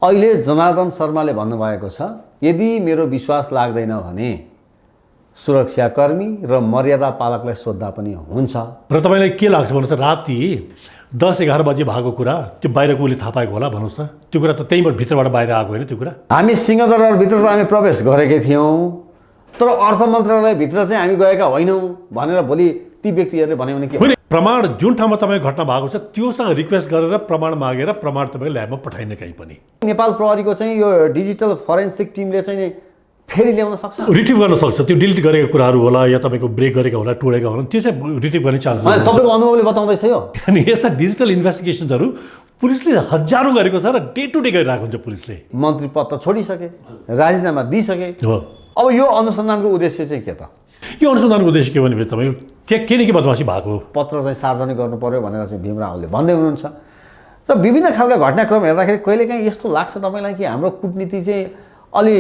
अहिले जनार्दन शर्माले भन्नुभएको छ, यदि मेरो विश्वास लाग्दैन भने सुरक्षाकर्मी र मर्यादा पालकलाई सोद्धा पनि हुन्छ। र तपाईँलाई के लाग्छ भन्नुहोस् त, राति 10-11 बजे भएको कुरा त्यो बाहिरको उसले थाहा पाएको होला भन्नुहोस् त? त्यो कुरा त त्यहीँबाट भित्रबाट बाहिर आएको होइन त्यो कुरा? हामी सिंहदरबारभित्र त हामी प्रवेश गरेकै थियौँ, तर अर्थ मन्त्रालयभित्र चाहिँ हामी गएका होइनौँ भनेर भोलि ती व्यक्तिहरूले भन्यो भने के? प्रमाण जुन ठाउँमा तपाईँको घटना भएको छ त्योसँग रिक्वेस्ट गरेर प्रमाण मागेर प्रमाण तपाईँको ल्याबमा पठाइने कहीँ पनि नेपाल प्रहरीको चाहिँ यो डिजिटल फोरेन्सिक टिमले चाहिँ फेरि ल्याउन सक्छ, रिट्रिभ गर्न सक्छ। त्यो डिलिट गरेको कुराहरू होला या तपाईँको ब्रेक गरेको होला, टोडेको होला, त्यो चाहिँ रिट्रिभ गर्ने चान्स छ। तपाईँको अनुभवले बताउँदैछ यो? अनि यस्ता डिजिटल इन्भेस्टिगेसन्सहरू पुलिसले हजारौँ गरेको छ र डे टु डे गरिरहेको हुन्छ पुलिसले। मन्त्री पद त छोडिसके, राजीनामा दिइसके। हो, अब यो अनुसन्धानको उद्देश्य चाहिँ के त? यो अनुसन्धानको उद्देश्य के भने तपाईँको त्यहाँ के न के बदमासी भएको पत्र चाहिँ सार्वजनिक गर्नु पर्यो भनेर चाहिँ भीम रावलले भन्दै हुनुहुन्छ। र विभिन्न खालका घटनाक्रम हेर्दाखेरि कहिलेकाहीँ यस्तो लाग्छ तपाईँलाई कि हाम्रो कुटनीति चाहिँ अलि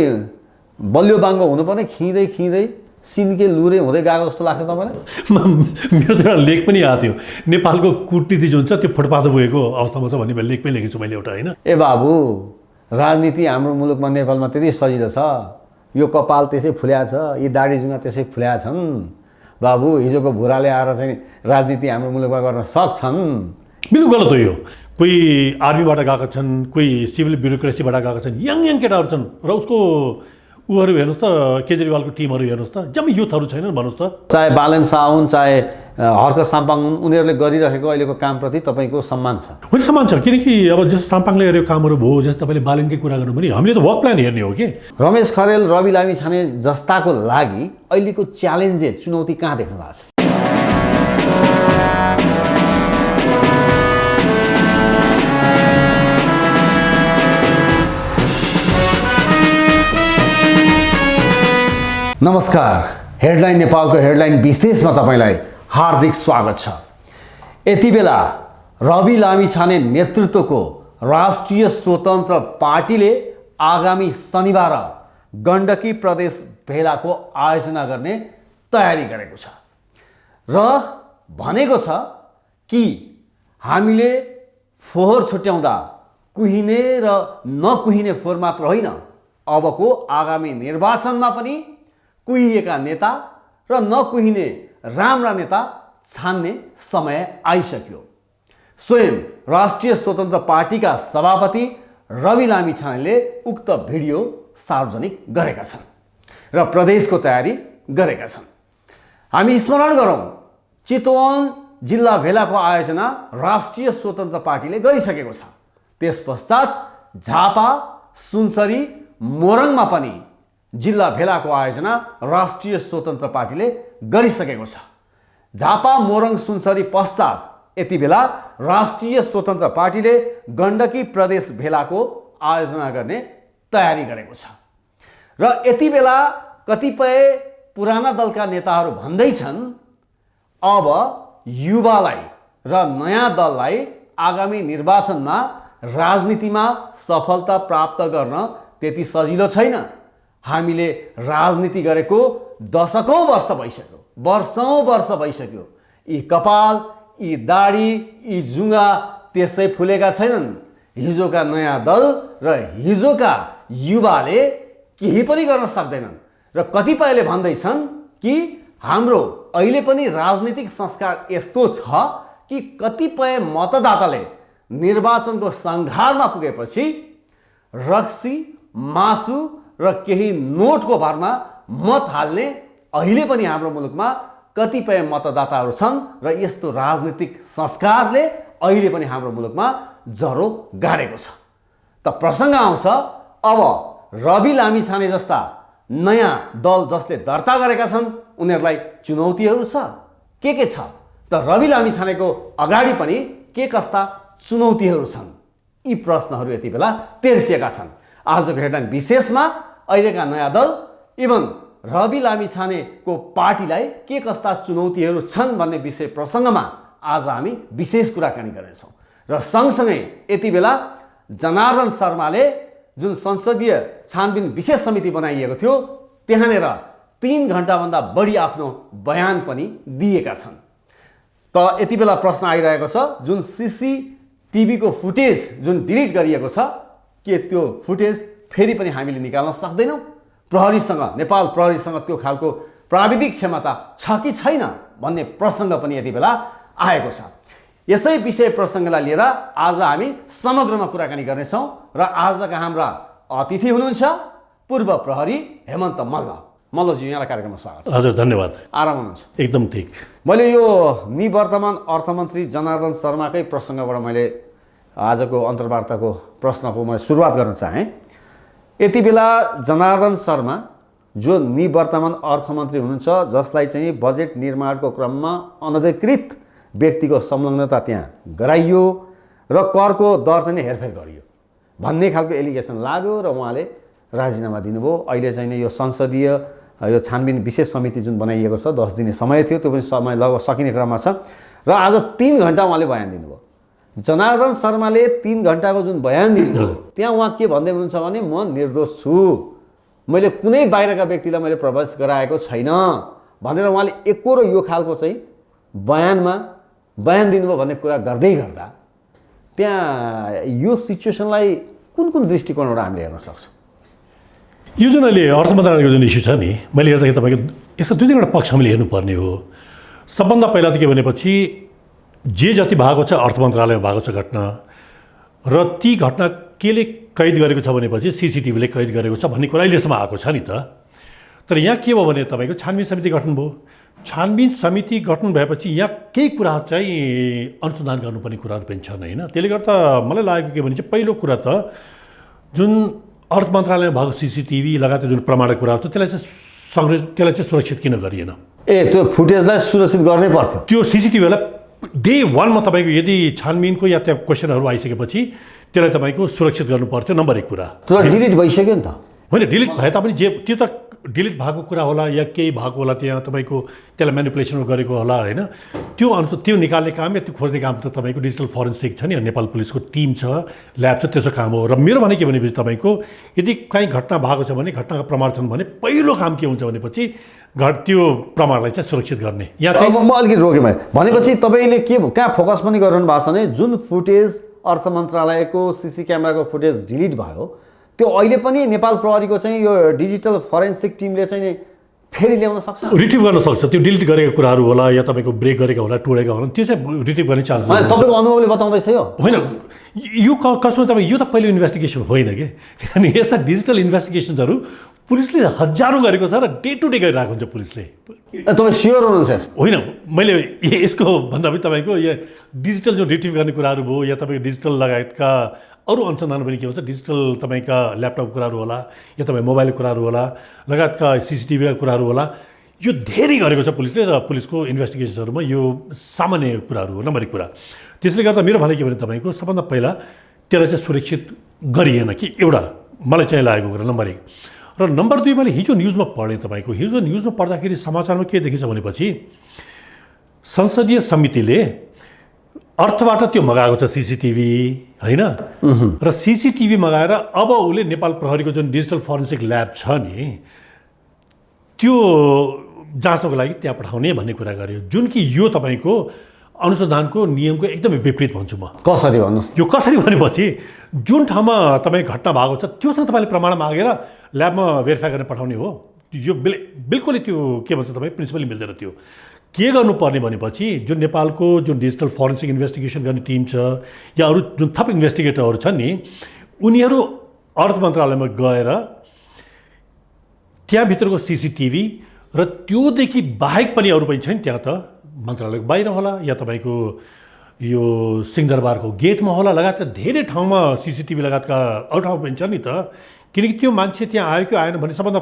बलियो बाङ्गो हुनुपर्ने, खिँदै खिँदै सिन्के लुरे हुँदै गएको जस्तो लाग्छ तपाईँलाई? मेरो त एउटा लेख पनि आएको थियो, नेपालको कुटनीति जुन छ त्यो फुटपाथ पुगेको अवस्थामा छ भन्ने लेख पनि लेखेको छु मैले एउटा, होइन? ए बाबु, राजनीति हाम्रो मुलुकमा नेपालमा त्यति सजिलो छ? यो कपाल त्यसै फुल्या छ, यी दाढी जुङ्गा त्यसै फुल्या छन् बाबु। हिजोको भुराले आएर चाहिँ राजनीति हाम्रो मुलुकमा गर्न सक्छन्? बिल्कुल गलत हो यो। कोही आर्मीबाट गएका छन्, कोही सिभिल ब्युरोक्रेसीबाट गएका छन्, यङ केटाहरू छन् र उसको उहरू हेर्नुहोस् त, केजरीवालको टिमहरू हेर्नुहोस् त, जम्मै युथहरू छैनन् भन्नुहोस् त। चाहे बालन शाह हुन्, चाहे हर्क साम्पाङ हुन्, उनीहरूले गरिरहेको अहिलेको कामप्रति तपाईँको सम्मान छ? होइन, सम्मान छ। किनकि अब जस्तो साम्पाङले गरेको कामहरू भयो, जस्तो तपाईँले बालनकै कुरा गर्नु भने हामीले त वर्क प्लान हेर्ने हो कि। रमेश खरेल, रवि लामिछाने जस्ताको लागि अहिलेको च्यालेन्ज चुनौती कहाँ देख्नु भएको छ? नमस्कार, हेडलाइन नेपालको हेडलाइन विशेषमा तपाईँलाई हार्दिक स्वागत छ। यति बेला रवि लामिछाने नेतृत्वको राष्ट्रिय स्वतन्त्र पार्टीले आगामी शनिबार गण्डकी प्रदेश भेलाको आयोजना गर्ने तयारी गरेको छ र भनेको छ कि हामीले फोहोर छुट्याउँदा कुहिने र नकुहिने फोहोर मात्र होइन, अबको आगामी निर्वाचनमा पनि कुहिएका नेता र नकुहिने राम्रा नेता छान्ने समय आइसक्यो। स्वयं राष्ट्रिय स्वतन्त्र पार्टीका सभापति रवि लामिछानेले उक्त भिडियो सार्वजनिक गरेका छन् र प्रदेशको तयारी गरेका छन्। हामी स्मरण गरौँ, चितवन जिल्ला भेलाको आयोजना राष्ट्रिय स्वतन्त्र पार्टीले गरिसकेको छ। त्यस पश्चात झापा, सुनसरी, मोरङमा पनि जिल्ला भेलाको आयोजना राष्ट्रिय स्वतन्त्र पार्टीले गरिसकेको छ। झापा, मोरङ, सुनसरी पश्चात यति बेला राष्ट्रिय स्वतन्त्र पार्टीले गण्डकी प्रदेश भेलाको आयोजना गर्ने तयारी गरेको छ र यति बेला कतिपय पुराना दलका नेताहरू भन्दैछन् अब युवालाई र नयाँ दललाई आगामी निर्वाचनमा राजनीतिमा सफलता प्राप्त गर्न त्यति सजिलो छैन। हामीले राजनीति गरेको दशकौं वर्ष भइसक्यो, वर्ष भइसक्यो। यी कपाल, यी दाढी, यी जुङ्गा त्यसै फुलेका छैनन्। हिजोका नयाँ दल र हिजोका युवाले केही पनि गर्न सक्दैनन् र कतिपयले भन्दैछन् कि हाम्रो अहिले पनि राजनीतिक संस्कार यस्तो छ कि कतिपय मतदाताले निर्वाचनको सङ्घारमा पुगेपछि रक्सी, मासु र केही नोटको भरमा मत हाल्ने अहिले पनि हाम्रो मुलुकमा कतिपय मतदाताहरू छन् र यस्तो राजनीतिक संस्कारले अहिले पनि हाम्रो मुलुकमा जरो गाडेको छ। त प्रसङ्ग आउँछ, अब रवि लामिछाने जस्ता नयाँ दल जसले दर्ता गरेका छन् उनीहरूलाई चुनौतीहरू छ। के छ त रवि लामिछानेको अगाडि पनि के कस्ता चुनौतीहरू छन्? यी प्रश्नहरू यति बेला तेर्सिएका छन्। आजको हेडलाइन विशेषमा अहिलेका नयाँ दल इभन रवि लामिछानेको पार्टीलाई के कस्ता चुनौतीहरू छन् भन्ने विषय प्रसङ्गमा आज हामी विशेष कुराकानी गर्नेछौँ। र सँगसँगै यति बेला जनार्दन शर्माले जुन संसदीय छानबिन विशेष समिति बनाइएको थियो त्यहाँनिर 3 घण्टाभन्दा बढी आफ्नो बयान पनि दिएका छन्। त यति बेला प्रश्न आइरहेको छ, जुन सीसीटीभीको फुटेज जुन डिलिट गरिएको छ के त्यो फुटेज फेरि पनि हामीले निकाल्न सक्दैनौँ? प्रहरीसँग, नेपाल प्रहरीसँग त्यो खालको प्राविधिक क्षमता छ कि छैन भन्ने प्रसङ्ग पनि यति बेला आएको छ। यसै विषय प्रसङ्गलाई लिएर आज हामी समग्रमा कुराकानी गर्नेछौँ र आजका हाम्रा अतिथि हुनुहुन्छ पूर्व प्रहरी हेमन्त मल्ल। मल्लजी, यहाँलाई कार्यक्रममा स्वागत छ। हजुर, धन्यवाद। आराम हुनुहुन्छ? एकदम ठिक। मैले यो निवर्तमान अर्थमन्त्री जनार्दन शर्माकै प्रसङ्गबाट मैले आजको अन्तर्वार्ताको प्रश्नको म सुरुवात गर्न चाहेँ। यति बेला जनार्दन शर्मा जो निवर्तमान अर्थमन्त्री हुनुहुन्छ, जसलाई चाहिँ बजेट निर्माणको क्रममा अनधिकृत व्यक्तिको संलग्नता त्यहाँ गराइयो र करको दर चाहिँ हेरफेर गरियो भन्ने खालको एलिगेसन लाग्यो र उहाँले राजीनामा दिनुभयो। अहिले चाहिँ यो संसदीय यो छानबिन विशेष समिति जुन बनाइएको छ, 10 दिने समय थियो, त्यो पनि समय लगभग सकिने क्रममा छ र आज 3 घण्टा उहाँले बयान दिनुभयो। जनार्दन शर्माले 3 घण्टाको जुन बयान दिनुभयो त्यहाँ उहाँ के भन्दै हुनुहुन्छ भने म निर्दोष छु, मैले कुनै बाहिरका व्यक्तिलाई मैले प्रवेश गराएको छैन भनेर उहाँले एकोरो यो खालको चाहिँ बयान दिनुभयो भन्ने कुरा गर्दै गर्दा त्यहाँ यो सिचुएसनलाई कुन कुन दृष्टिकोणबाट हामीले हेर्न सक्छौँ? यो जुन अहिले अर्थ मन्त्रालयको जुन इस्यु छ नि, मैले हेर्दाखेरि तपाईँको यसको दुई तिनवटा पक्ष हामीले हेर्नुपर्ने हो। सबभन्दा पहिला त के भनेपछि जे जति भएको छ अर्थ मन्त्रालयमा भएको छ घटना र ती घटना केले कैद गरेको छ भनेपछि सिसिटिभीले कैद गरेको छ भन्ने कुरा अहिलेसम्म आएको छ नि त। तर यहाँ के भयो भने तपाईँको छानबिन समिति गठन भयो। छानबिन समिति गठन भएपछि यहाँ केही कुरा चाहिँ अनुसन्धान गर्नुपर्ने कुराहरू पनि छन् होइन। त्यसले गर्दा मलाई लागेको के भने चाहिँ पहिलो कुरा त जुन अर्थ मन्त्रालयमा भएको सिसिटिभी लगायत जुन प्रमाणित कुराहरू छ त्यसलाई चाहिँ सुरक्षित किन गरिएन? त्यो फुटेजलाई सुरक्षित गर्नै पर्थ्यो। त्यो सिसिटिभीलाई डे 1 मा तपाईँको यदि छानबिनको या त्यहाँ क्वेसनहरू आइसकेपछि त्यसलाई तपाईँको सुरक्षित गर्नु पर्थ्यो, नम्बर 1 कुरा। तर डिलिट भइसक्यो नि त। होइन, डिलिट भए तापनि त्यो त डिलिट भएको कुरा होला या केही भएको होला, त्यहाँ तपाईँको त्यसलाई म्यानिपुलेसन गरेको होला होइन। त्यो अनुसार त्यो निकाल्ने काम या त्यो खोज्ने काम त तपाईँको डिजिटल फोरेन्सिक छ नि, नेपाल पुलिसको टिम छ, ल्याब छ, त्यसको काम हो। र मेरो भने के भनेपछि तपाईँको यदि कहीँ घटना भएको छ भने, घटनाका प्रमाण छन् भने पहिलो काम के हुन्छ भनेपछि त्यो प्रमाणलाई चाहिँ सुरक्षित गर्ने। यहाँ चाहिँ म अलिकति रोकेँ भनेपछि तपाईँले कहाँ फोकस पनि गरिरहनु भएको छ भने जुन फुटेज अर्थ मन्त्रालयको सिसी क्यामेराको फुटेज डिलिट भयो त्यो अहिले पनि नेपाल प्रहरीको चाहिँ यो डिजिटल फोरेन्सिक टिमले चाहिँ फेरि ल्याउन सक्छ, रिट्रिभ गर्न सक्छ। त्यो डिलिट गरेको कुराहरू होला या तपाईँको ब्रेक गरेका होला, टोडेका होला, त्यो चाहिँ रिट्रिभ गर्ने चान्स छ। तपाईँको अनुभवले बताउँदैछ यो? होइन, यो कसमा तपाईँ यो त पहिलो इन्भेस्टिगेसन होइन कि। अनि यस्ता डिजिटल इन्भेस्टिगेसनहरू पुलिसले हजारौँ गरेको छ र डे टु डे गरिरहेको हुन्छ पुलिसले। तपाईँ स्योर हुनुहुन्छ? होइन, मैले यसको भन्दा पनि तपाईँको यो डिजिटल जुन रिट्रिभ गर्ने कुराहरू भयो या तपाईँको डिजिटल लगायतका अरू अनुसन्धान पनि के हुन्छ, डिजिटल तपाईँका ल्यापटप कुराहरू होला या तपाईँ मोबाइलको कुराहरू होला, लगायतका सिसिटिभीका कुराहरू होला, यो धेरै गरेको छ पुलिसले र पुलिसको इन्भेस्टिगेसनहरूमा यो सामान्य कुराहरू हो, नम्बर 1 कुरा। त्यसले गर्दा मेरो भनाइ के भने तपाईँको सबभन्दा पहिला त्यसलाई चाहिँ सुरक्षित गरिएन कि एउटा मलाई चाहिँ लागेको कुरा नम्बर 1। र नम्बर 2 मैले हिजो न्युजमा पढेँ तपाईँको, हिजो न्युजमा पढ्दाखेरि समाचारमा के देखिन्छ भनेपछि संसदीय समितिले अर्थबाट त्यो मगाएको छ सिसिटिभी होइन, र सिसिटिभी मगाएर अब उसले नेपाल प्रहरीको जुन डिजिटल फोरेन्सिक ल्याब छ नि त्यो जाँच्नको लागि त्यहाँ पठाउने भन्ने कुरा गर्यो, जुन कि यो तपाईँको अनुसन्धानको नियमको एकदमै विपरीत भन्छु म। कसरी भन्नुहोस्? यो कसरी भनेपछि जुन ठाउँमा तपाईँ घटना भएको छ त्योसँग तपाईँले प्रमाण मागेर ल्याबमा भेरिफाई गर्न पठाउने हो, यो बिल्कुलै त्यो के भन्छ तपाईँ प्रिन्सिपली मिल्दैन। त्यो के गर्नुपर्ने भनेपछि जुन नेपालको जुन डिजिटल फोरेन्सिक इन्भेस्टिगेसन गर्ने टिम छ या अरू जुन थप इन्भेस्टिगेटरहरू छन् नि, उनीहरू अर्थ मन्त्रालयमा गएर त्यहाँभित्रको सिसिटिभी र त्योदेखि बाहेक पनि अरू पनि छ नि, त्यहाँ त मन्त्रालयको बाहिर होला या तपाईँको यो सिंहदरबारको गेटमा होला, लगायतका धेरै ठाउँमा सिसिटिभी लगायतका अरू ठाउँमा पनि छ नि त। किनकि त्यो मान्छे त्यहाँ आयो कि आएन भने सबभन्दा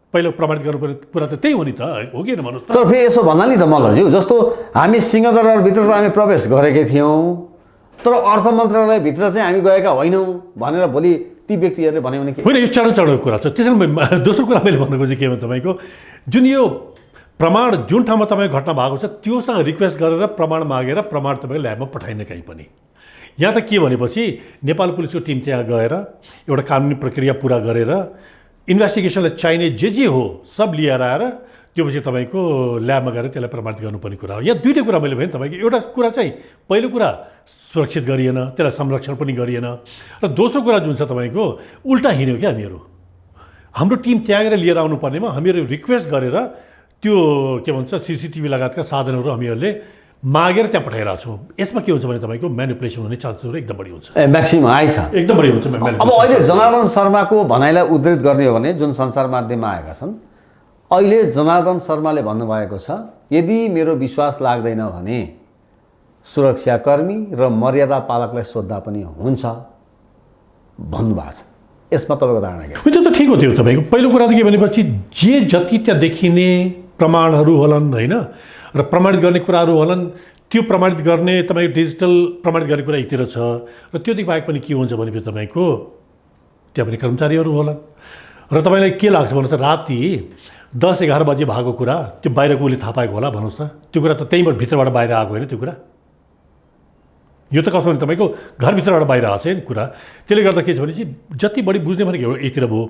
पहिलो प्रमाणित गर्नुपर्ने कुरा त त्यही हो नि त, हो कि भन्नुहोस् त। तर फेरि यसो भन्ला नि त मल्लज्यू, जस्तो हामी सिंहदरबारभित्र त हामी प्रवेश गरेकै थियौँ तर अर्थ मन्त्रालयभित्र चाहिँ हामी गएका होइनौँ भनेर भोलि ती व्यक्तिहरूले भन्यो भने के? होइन, यो चाँडो कुरा छ। त्यसैले दोस्रो कुरा मैले भन्नु खोजेँ के भने तपाईँको जुन यो प्रमाण जुन ठाउँमा तपाईँ घटना भएको छ त्योसँग रिक्वेस्ट गरेर प्रमाण मागेर प्रमाण तपाईँको ल्याबमा पठाइन कहीँ पनि। यहाँ त के भनेपछि नेपाल पुलिसको टिम त्यहाँ गएर एउटा कानुनी प्रक्रिया पुरा गरेर इन्भेस्टिगेसनलाई चाहिने जे हो सब लिएर आएर त्यो पछि तपाईँको ल्याबमा गएर त्यसलाई प्रमाणित गर्नुपर्ने कुरा हो। यहाँ दुईटै कुरा मैले भने तपाईँको एउटा कुरा चाहिँ पहिलो कुरा सुरक्षित गरिएन, त्यसलाई संरक्षण पनि गरिएन, र दोस्रो कुरा जुन छ तपाईँको उल्टा हिँड्यो क्या हामीहरू। हाम्रो टिम त्यागेर लिएर आउनुपर्नेमा हामीहरू रिक्वेस्ट गरेर त्यो के भन्छ सिसिटिभी लगायतका साधनहरू हामीहरूले मागेर त्यहाँ पठाइरहेको छौँ। यसमा के हुन्छ भने तपाईँको म्यानिपुलेसन हुने चान्सेसहरू एकदम बढी हुन्छ, म्याक्सिमम आइछ, एकदम बढी हुन्छ। अब अहिले जनार्दन शर्माको भनाइलाई उद्धृत गर्ने हो भने जुन सञ्चार माध्यममा आएका छन्, अहिले जनार्दन शर्माले भन्नुभएको छ यदि मेरो विश्वास लाग्दैन भने सुरक्षाकर्मी र मर्यादा पालकलाई सोद्धा पनि हुन्छ भन्नुभएको छ। यसमा तपाईँको धारणा के? त्यो त ठिक हो। त्यो तपाईँको पहिलो कुरा त के भनेपछि जे जति त्यहाँ देखिने प्रमाणहरू होलान् होइन, र प्रमाणित गर्ने कुराहरू होलान्, त्यो प्रमाणित गर्ने तपाईँको डिजिटल प्रमाणित गर्ने कुरा यतिर छ। र त्योदेखि बाहेक पनि के हुन्छ भनेपछि तपाईँको त्यहाँ पनि कर्मचारीहरू होलान्। र तपाईँलाई के लाग्छ भन्नुहोस् त, राति 10-11 बजे भएको कुरा त्यो बाहिरको उसले थाहा पाएको होला भन्नुहोस् त? त्यो कुरा त त्यहीँबाट भित्रबाट बाहिर आएको होइन। त्यो कुरा यो त कसो भने तपाईँको घरभित्रबाट बाहिर आएको छ नि कुरा। त्यसले गर्दा के छ भने चाहिँ जति बढी बुझ्ने भनेको यतिर भयो,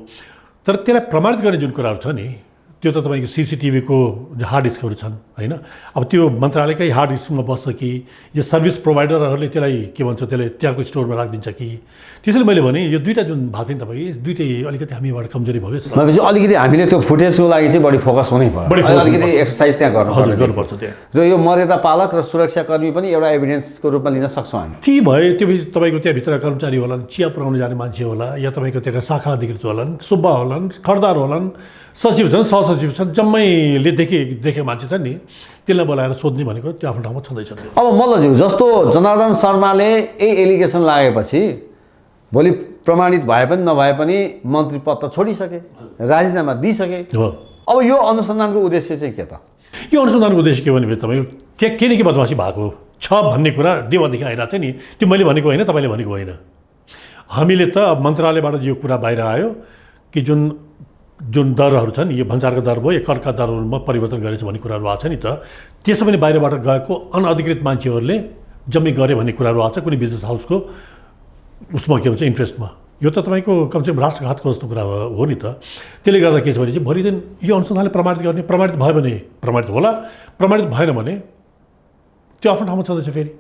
तर त्यसलाई प्रमाणित गर्ने जुन कुराहरू छ नि त्यो त तपाईँको सिसिटिभीको हार्ड डिस्कहरू छन् होइन। अब त्यो मन्त्रालयकै हार्ड डिस्कमा बस्छ कि यो सर्भिस प्रोभाइडरहरूले त्यसलाई के भन्छ त्यसले त्यहाँको स्टोरमा राखिदिन्छ कि? त्यसैले मैले भने यो दुईवटा जुन भएको थियो नि तपाईँको दुईटै अलिकति हामीबाट कमजोरी भयो। भनेपछि अलिकति हामीले त्यो फुटेजको लागि चाहिँ बढी फोकस हुनै पर्यो, अलिकति एक्सर्साइज त्यहाँ गर्नुपर्छ त्यहाँ। र यो मर्यादा पालक र सुरक्षाकर्मी पनि एउटा एभिडेन्सको रूपमा लिन सक्छौँ हामी। ती भए त्यो तपाईँको त्यहाँभित्र कर्मचारी होलान्, चिया पुऱ्याउनु जाने मान्छे होला, या तपाईँको त्यहाँका शाखा अधिकृत होलान्, सुब्बा होलान्, खर्दार होलान्, सचिव छन्, सहसचिव छन्, जम्मैले देखेको मान्छे छन् नि, त्यसलाई बोलाएर सोध्ने भनेको त्यो आफ्नो ठाउँमा छँदैछ। अब मल्लज्यू जस्तो जनार्दन शर्माले यही एलिगेसन लागेपछि भोलि प्रमाणित भए पनि नभए पनि मन्त्री पद त छोडिसके, राजीनामा दिइसके। अब यो अनुसन्धानको उद्देश्य चाहिँ के त? यो अनुसन्धानको उद्देश्य के भने तपाईँको त्यहाँ के न के बदमासी भएको छ भन्ने कुरा देवादेखि आइरहेको छ नि। त्यो मैले भनेको होइन, तपाईँले भनेको होइन। हामीले त मन्त्रालयबाट यो कुरा बाहिर आयो कि जुन दरहरू छन् यो भन्सारका दर भयो, करका दरहरूमा परिवर्तन गरेछ भन्ने कुराहरू आएको छ नि। त त्यसो पनि बाहिरबाट गएको अनअधिकृत मान्छेहरूले जम्मै गरे भन्ने कुराहरू आएको छ कुनै बिजनेस हाउसको उसमा के भन्छ इन्ट्रेस्टमा। यो त तपाईँको कमसेकम राष्ट्रघातको जस्तो कुरा हो नि त। त्यसले गर्दा के छ भने चाहिँ भोलि दिन यो अनुसन्धानले प्रमाणित गर्ने, प्रमाणित भयो भने प्रमाणित होला, प्रमाणित भएन भने त्यो आफ्नो ठाउँमा छँदैछ। फेरि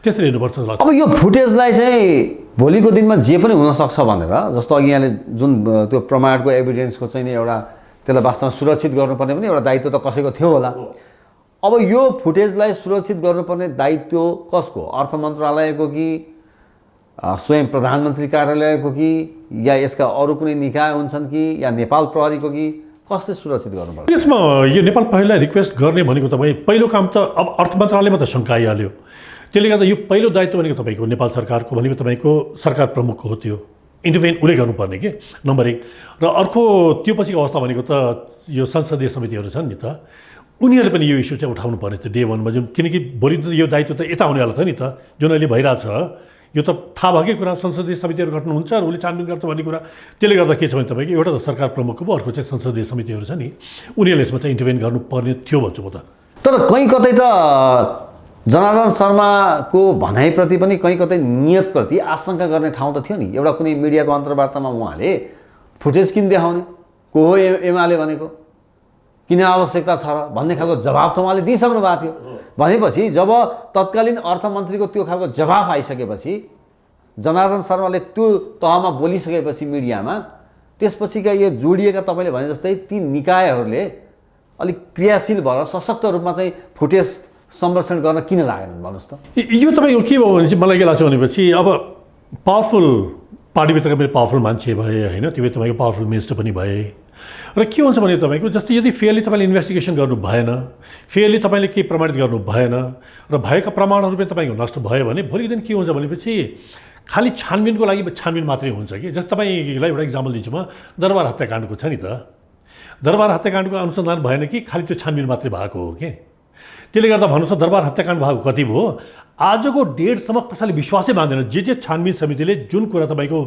त्यसरी हेर्नुपर्छ जस्तो लाग्छ। अब यो फुटेजलाई चाहिँ भोलिको दिनमा जे पनि हुनसक्छ भनेर, जस्तो अघि यहाँले जुन त्यो प्रमाणको एभिडेन्सको चाहिँ एउटा त्यसलाई वास्तवमा सुरक्षित गर्नुपर्ने पनि एउटा दायित्व त कसैको थियो होला। अब यो फुटेजलाई सुरक्षित गर्नुपर्ने दायित्व कसको? अर्थ मन्त्रालयको कि स्वयं प्रधानमन्त्री कार्यालयको कि या यसका अरू कुनै निकाय हुन्छन् कि या नेपाल प्रहरीको कि कसले सुरक्षित गर्नुपर्छ? यसमा यो नेपाल प्रहरीलाई रिक्वेस्ट गर्ने भनेको तपाईँ पहिलो काम त अब अर्थ मन्त्रालयमा त शङ्का आइहाल्यो। त्यसले गर्दा यो पहिलो दायित्व भनेको तपाईँको नेपाल सरकारको भनेको तपाईँको सरकार प्रमुखको हो। त्यो इन्टरभेन उसले गर्नुपर्ने के नम्बर 1। र अर्को त्यो पछिको अवस्था भनेको त यो संसदीय समितिहरू छन् नि, त उनीहरूले पनि यो इस्यु चाहिँ उठाउनु पर्ने थियो डे 1मा जुन, किनकि भोलि त यो दायित्व त यता हुनेवाला थियो नि त जुन अहिले भइरहेछ। यो त थाहा भएकै कुरा, संसदीय समितिहरू गठ्नुहुन्छ र उसले छानबिन गर्छ भन्ने कुरा। त्यसले गर्दा के छ भने तपाईँको एउटा त सरकार प्रमुखको भयो, अर्को चाहिँ संसदीय समितिहरू छ नि, उनीहरूले यसमा चाहिँ इन्टरभेन गर्नुपर्ने थियो भन्छु म त। तर कहीँ कतै त जनार्दन शर्माको भनाइप्रति पनि कहीँ कतै नियतप्रति आशंका गर्ने ठाउँ त थियो नि। एउटा कुनै मिडियाको अन्तर्वार्तामा उहाँले फुटेज किन देखाउने, को हो एमाले भनेको, किन आवश्यकता छ र भन्ने खालको जवाब त उहाँले दिइसक्नु भएको थियो। भनेपछि जब तत्कालीन अर्थमन्त्रीको त्यो खालको जवाफ आइसकेपछि, जनार्दन शर्माले त्यो तहमा बोलिसकेपछि मिडियामा, त्यसपछिका यो जोडिएका तपाईँले भने जस्तै ती निकायहरूले अलिक क्रियाशील भएर सशक्त रूपमा चाहिँ फुटेज संरक्षण गर्न किन लागेनन् भन्नुहोस् त? यो तपाईँको के भयो भने चाहिँ मलाई के लाग्छ भनेपछि अब पावरफुल पार्टीभित्रका पनि पावरफुल मान्छे भए होइन, त्यो तपाईँको पावरफुल मिनिस्टर पनि भए। र के हुन्छ भने तपाईँको जस्तै यदि फेयरली तपाईँले इन्भेस्टिगेसन गर्नु भएन, फेयरली तपाईँले केही प्रमाणित गर्नु भएन र भएका प्रमाणहरू पनि तपाईँको नष्ट भयो भने भोलिको दिन के हुन्छ भनेपछि खालि छानबिनको लागि छानबिन मात्रै हुन्छ कि। जस्तै तपाईँलाई एउटा इक्जाम्पल दिन्छु म, दरबार हत्याकाण्डको छ नि त, दरबार हत्याकाण्डको अनुसन्धान भएन कि खालि त्यो छानबिन मात्रै भएको हो कि। त्यसले गर्दा भन्नुहोस् त दरबार हत्याकाण्ड भएको कति भयो आजको डेटसम्म कसैले विश्वासै मान्दैन। जे छानबिन समितिले जुन कुरा तपाईँको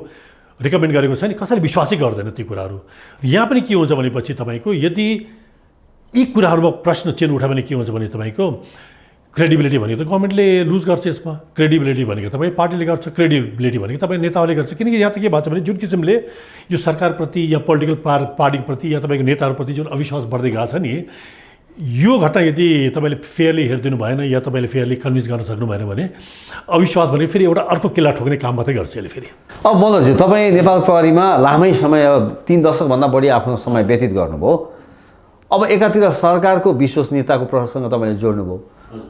रिकमेन्ड गरेको छ नि कसैले विश्वासै गर्दैन ती कुराहरू। यहाँ पनि के हुन्छ भनेपछि तपाईँको यदि यी कुराहरूमा प्रश्न चिन्ह उठायो भने के हुन्छ भने तपाईँको क्रेडिबिलिटी भनेको त गभर्मेन्टले लुज गर्छ यसमा, क्रेडिबिलिटी भनेको तपाईँ पार्टीले गर्छ, क्रेडिबिलिटी भनेको तपाईँ नेताहरूले गर्छ। किनकि यहाँ त के भएको छ भने जुन किसिमले यो सरकारप्रति या पोलिटिकल पार्टीप्रति या तपाईँको नेताहरूप्रति जुन अविश्वास बढ्दै गएको छ नि, यो घटना यदि तपाईँले फेयरली हेरिदिनु भएन या तपाईँले फेयरली कन्भिन्स गर्न सक्नु भएन भने अविश्वास भनेको फेरि एउटा अर्को किल्ला ठोक्ने काम मात्रै गर्छ यसले फेरि। अब मनोजी, तपाईँ नेपाल प्रहरीमा लामै समय 3 दशकभन्दा बढी आफ्नो समय व्यतीत गर्नुभयो। अब एकातिर सरकारको विश्वसनीयताको प्रश्नसँग तपाईँले जोड्नुभयो,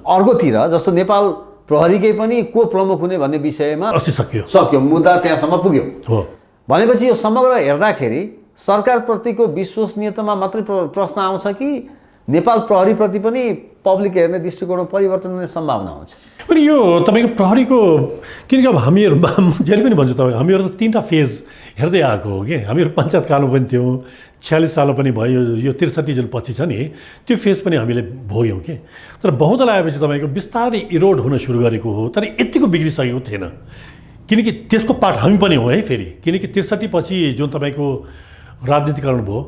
अर्कोतिर जस्तो नेपाल प्रहरीकै पनि को प्रमुख हुने भन्ने विषयमा अस्ति सक्यो मुद्दा त्यहाँसम्म पुग्यो हो भनेपछि यो समग्र हेर्दाखेरि सरकारप्रतिको विश्वसनीयतामा मात्रै प्रश्न आउँछ कि नेपाल प्रहरीप्रति पनि पब्लिक हेर्ने दृष्टिकोणमा परिवर्तन हुने सम्भावना हुन्छ? अनि यो तपाईँको प्रहरीको, किनकि अब हामीहरू जहिले पनि भन्छु तपाईँको हामीहरू त 3टा फेज हेर्दै आएको हो कि। हामीहरू पञ्चायत कालमा पनि थियौँ, 46 सालमा पनि भयो, यो 63 जुन पछि छ नि त्यो फेज पनि हामीले भोग्यौँ कि। तर बहुदल आएपछि तपाईँको बिस्तारै इरोड हुन सुरु गरेको हो, तर यतिको बिग्रिसकेको थिएन। किनकि त्यसको पार्ट हामी पनि हो है फेरि। किनकि 63 पछि जुन तपाईँको राजनीतिकरण भयो